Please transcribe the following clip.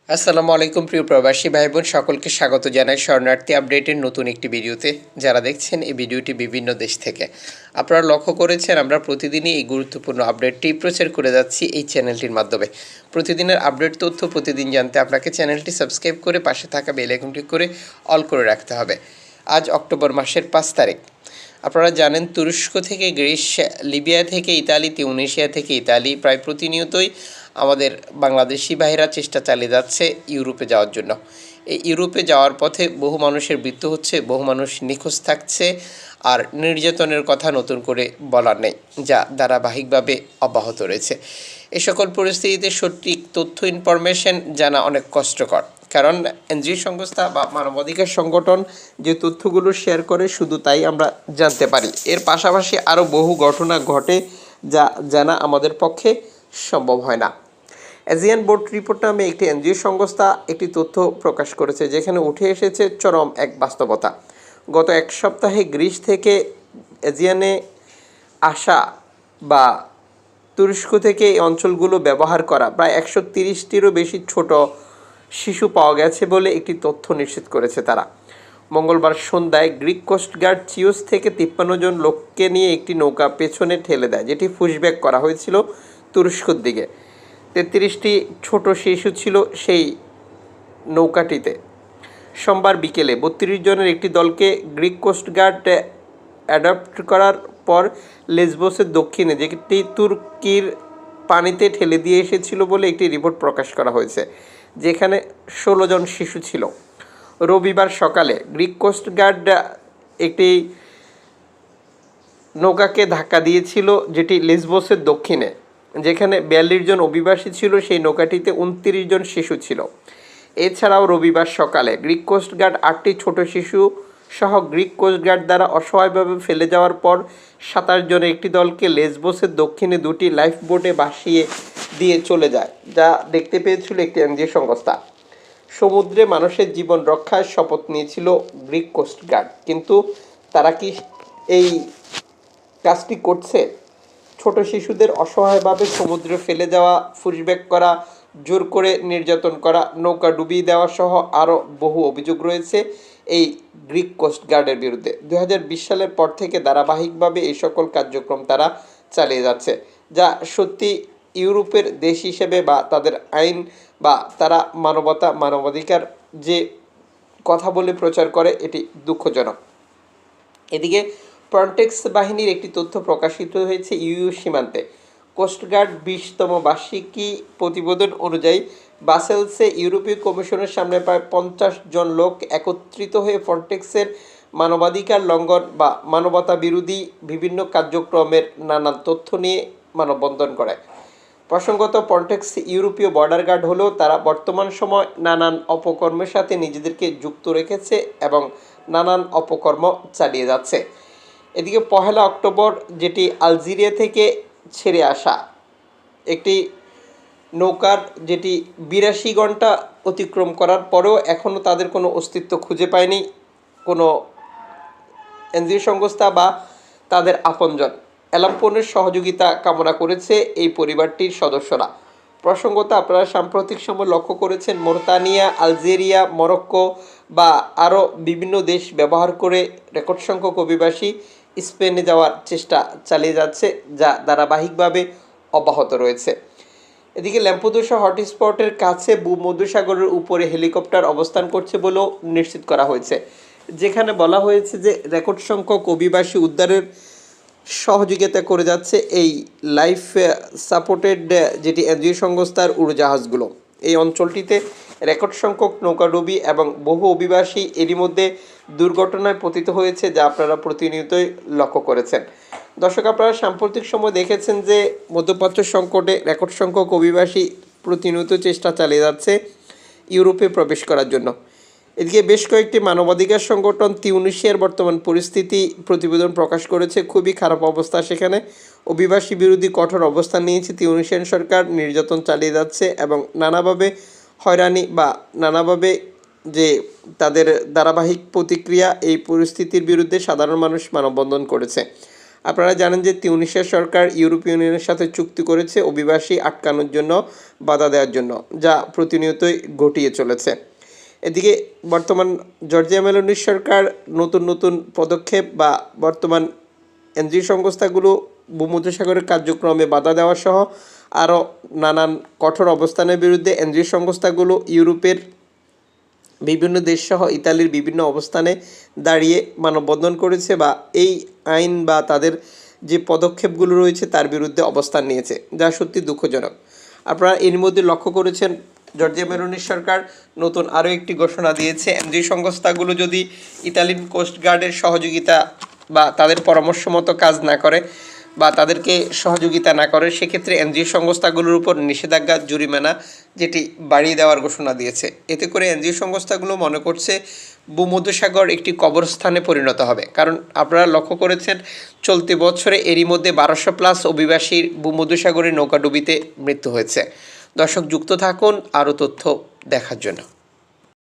আসসালামু আলাইকুম প্রিয় প্রবাসী ভাই বোন সকলকে স্বাগত জানাই শরণার্থী আপডেটের নতুন একটি ভিডিওতে। যারা দেখছেন এই ভিডিওটি বিভিন্ন দেশ থেকে, আপনারা লক্ষ্য করেছেন আমরা প্রতিদিনই এই গুরুত্বপূর্ণ আপডেটটি প্রচার করে যাচ্ছি এই চ্যানেলটির মাধ্যমে। প্রতিদিনের আপডেট তথ্য প্রতিদিন জানতে আপনাকে চ্যানেলটি সাবস্ক্রাইব করে পাশে থাকা বেল আইকন ক্লিক করে অল করে রাখতে হবে। আজ অক্টোবর মাসের 5 তারিখ। আপনারা জানেন তুরস্ক থেকে গ্রিস, লিবিয়া থেকে ইতালি, তিউনিসিয়া থেকে ইতালি প্রায় প্রতিনিয়তই আমাদের বাংলাদেশি ভাইরা চেষ্টা চালিয়ে যাচ্ছে ইউরোপে যাওয়ার জন্য। এই ইউরোপে যাওয়ার পথে বহু মানুষের মৃত্যু হচ্ছে, বহু মানুষ নিখোঁজ থাকছে, আর নির্যাতনের কথা নতুন করে বলার নেই, যা ধারাবাহিকভাবে অব্যাহত রয়েছে। এ সকল পরিস্থিতিতে সঠিক তথ্য ইনফরমেশন জানা অনেক কষ্টকর, কারণ এনজিও সংস্থা বা মানবাধিকার সংগঠন যে তথ্যগুলো শেয়ার করে শুধু তাই আমরা জানতে পারি। এর পাশাপাশি আরও বহু ঘটনা ঘটে যা জানা আমাদের পক্ষে সম্ভব হয় না। এজিয়ান বোর্ড রিপোর্ট নামে একটি এনজিও সংস্থা একটি তথ্য প্রকাশ করেছে, যেখানে উঠে এসেছে চরম এক বাস্তবতা। গত এক সপ্তাহে গ্রিস থেকে এজিয়ানে আসা বা তুরস্ক থেকে এই অঞ্চলগুলো ব্যবহার করা প্রায় 130টিরও বেশি ছোট শিশু পাওয়া গেছে বলে একটি তথ্য নিশ্চিত করেছে তারা। মঙ্গলবার সন্ধ্যায় গ্রিক কোস্টগার্ড চিওস থেকে 53 জন লোককে নিয়ে একটি নৌকা পেছনে ঠেলে দেয়, যেটি পুশব্যাক করা হয়েছিল তুরস্কর দিকে। 33টি ছোট শিশু ছিল সেই নৌকাটিতে। সোমবার বিকেলে 32 জনের একটি দলকে গ্রিক কোস্টগার্ড অ্যাডপ্ট করার পর লেসবোসের দক্ষিণে, যেটি তুর্কির পানিতে ঠেলে দিয়ে এসেছিল বলে একটি রিপোর্ট প্রকাশ করা হয়েছে, যেখানে 16 জন শিশু ছিল। রবিবার সকালে গ্রিক কোস্টগার্ড একটি নৌকাকে ধাক্কা দিয়েছিল, যেটি লেসবোসের দক্ষিণে, যেখানে 42 জন অভিবাসী ছিল। সেই নৌকাটিতে 29 জন শিশু ছিল। এছাড়াও রবিবার সকালে গ্রিক কোস্টগার্ড 8টি ছোট শিশু সহ গ্রিক কোস্টগার্ড দ্বারা অসহায়ভাবে ফেলে যাওয়ার পর 27 জনের একটি দলকে লেসবোসের দক্ষিণে 2টি লাইফ বোটে ভাসিয়ে দিয়ে চলে যায়, যা দেখতে পেয়েছিল একটি এনজিও সংস্থা। সমুদ্রে মানুষের জীবন রক্ষার শপথ নিয়েছিল গ্রিক কোস্টগার্ড, কিন্তু তারা কি এই কাজটি করছে? ছোট শিশুদের অসহায়ভাবে সমুদ্রে ফেলে যাওয়া, পুশব্যাক করা, জোর করে নির্যাতন করা, নৌকা ডুবিয়ে দেওয়া সহ আরও বহু অভিযোগ রয়েছে এই গ্রিক কোস্টগার্ডের বিরুদ্ধে। 2020 সালের পর থেকে ধারাবাহিকভাবে এই সকল কার্যক্রম তারা চালিয়ে যাচ্ছে, যা সত্যি ইউরোপের দেশ হিসেবে বা তাদের আইন বা তারা মানবাধিকার যে কথা বলে প্রচার করে, এটি দুঃখজনক। এদিকে ফ্রন্টেক্স বাহিনীর একটি তথ্য প্রকাশিত হয়েছে ইউ সীমান্তে। কোস্টগার্ড 20তম বার্ষিকী প্রতিবেদন অনুযায়ী ব্রাসেলসে ইউরোপীয় কমিশনের সামনে প্রায় 50 জন লোক একত্রিত হয়ে ফ্রন্টেক্সের মানবাধিকার লঙ্ঘন বা মানবতা বিরোধী বিভিন্ন কার্যক্রমের নানান তথ্য নিয়ে মানববন্ধন করে। প্রসঙ্গত, ফ্রন্টেক্স ইউরোপীয় বর্ডার গার্ড হলেও তারা বর্তমান সময় নানান অপকর্মের সাথে নিজেদেরকে যুক্ত রেখেছে এবং নানান অপকর্ম চালিয়ে যাচ্ছে। এদিকে 1 অক্টোবর, যেটি আলজেরিয়া থেকে ছেড়ে আসা একটি নৌকার, যেটি 82 ঘন্টা অতিক্রম করার পরেও এখনও তাদের কোনো অস্তিত্ব খুঁজে পায়নি কোনো এনজিও সংস্থা বা তাদের আপনজন। অ্যালাম্পনের সহযোগিতা কামনা করেছে এই পরিবারটির সদস্যরা। প্রসঙ্গত, আপনারা সাম্প্রতিক সময় লক্ষ্য করেছেন মৌরিতানিয়া, আলজেরিয়া, মরক্কো বা আরও বিভিন্ন দেশ ব্যবহার করে রেকর্ড সংখ্যক অভিবাসী স্পেনে যাওয়ার চেষ্টা চালিয়ে যাচ্ছে, যা ধারাবাহিকভাবে অব্যাহত রয়েছে। এদিকে ল্যাম্পেদুসা হটস্পটের কাছে ভূমধ্যসাগরের উপরে হেলিকপ্টার অবস্থান করছে বলেও নিশ্চিত করা হয়েছে, যেখানে বলা হয়েছে যে রেকর্ড সংখ্যক অভিবাসী উদ্ধারের সহযোগিতা করে যাচ্ছে এই লাইফ সাপোর্টেড, যেটি এনজিও সংস্থার উড়োজাহাজগুলো। এই অঞ্চলটিতে রেকর্ড সংখ্যক নৌকাডুবি এবং বহু অভিবাসী এরই মধ্যে দুর্ঘটনায় পতিত হয়েছে, যা আপনারা প্রতিনিয়তই লক্ষ্য করেছেন। দর্শক, আপনারা সাম্প্রতিক সময় দেখেছেন যে মধ্যপ্রাচ্য সংকটে রেকর্ড সংখ্যক অভিবাসী প্রতিনিয়ত চেষ্টা চালিয়ে যাচ্ছে ইউরোপে প্রবেশ করার জন্য। এদিকে বেশ কয়েকটি মানবাধিকার সংগঠন তিউনিসিয়ার বর্তমান পরিস্থিতি প্রতিবেদন প্রকাশ করেছে। খুবই খারাপ অবস্থা সেখানে। অভিবাসী বিরোধী কঠোর অবস্থান নিয়েছে তিউনিসিয়ান সরকার, নির্যাতন চালিয়ে যাচ্ছে এবং নানাভাবে হয়রানি বা নানাভাবে যে তাদের ধারাবাহিক প্রতিক্রিয়া, এই পরিস্থিতির বিরুদ্ধে সাধারণ মানুষ মানববন্ধন করেছে। আপনারা জানেন যে তিউনিসিয়া সরকার ইউরোপীয় ইউনিয়নের সাথে চুক্তি করেছে অভিবাসী আটকানোর জন্য, বাধা দেওয়ার জন্য, যা প্রতিনিয়তই ঘটিয়ে চলেছে। এদিকে বর্তমান জর্জিয়া মেলোনির সরকার নতুন নতুন পদক্ষেপ বা বর্তমান এনজিও সংস্থাগুলো ভূমধ্যসাগরের কার্যক্রমে বাধা দেওয়া সহ আরও নানান কঠোর অবস্থানের বিরুদ্ধে এনজিও সংস্থাগুলো ইউরোপের বিভিন্ন দেশসহ ইতালির বিভিন্ন অবস্থানে দাঁড়িয়ে মানববন্ধন করেছে বা এই আইন বা তাদের যে পদক্ষেপগুলো রয়েছে তার বিরুদ্ধে অবস্থান নিয়েছে, যা সত্যি দুঃখজনক। আপনারা এর মধ্যে লক্ষ্য করেছেন জর্জিয়া মেলোনির সরকার নতুন আরও একটি ঘোষণা দিয়েছে, এনজিও সংস্থাগুলো যদি ইতালিয়ান কোস্টগার্ডের সহযোগিতা বা তাদের পরামর্শ মতো কাজ না করে বা তাদেরকে সহযোগিতা না করে, সেক্ষেত্রে এনজিও সংস্থাগুলোর উপর নিষেধাজ্ঞা, জরিমানা যেটি বাড়িয়ে দেওয়ার ঘোষণা দিয়েছে। এতে করে এনজিও সংস্থাগুলো মনে করছে ভূমধ্যসাগর একটি কবরস্থানে পরিণত হবে। কারণ আপনারা লক্ষ্য করেছেন চলতি বছরে এরই মধ্যে 1200+ অভিবাসীর ভূমধ্যসাগরে নৌকাডুবিতে মৃত্যু হয়েছে। দর্শক যুক্ত থাকুন আরও তথ্য দেখার জন্য।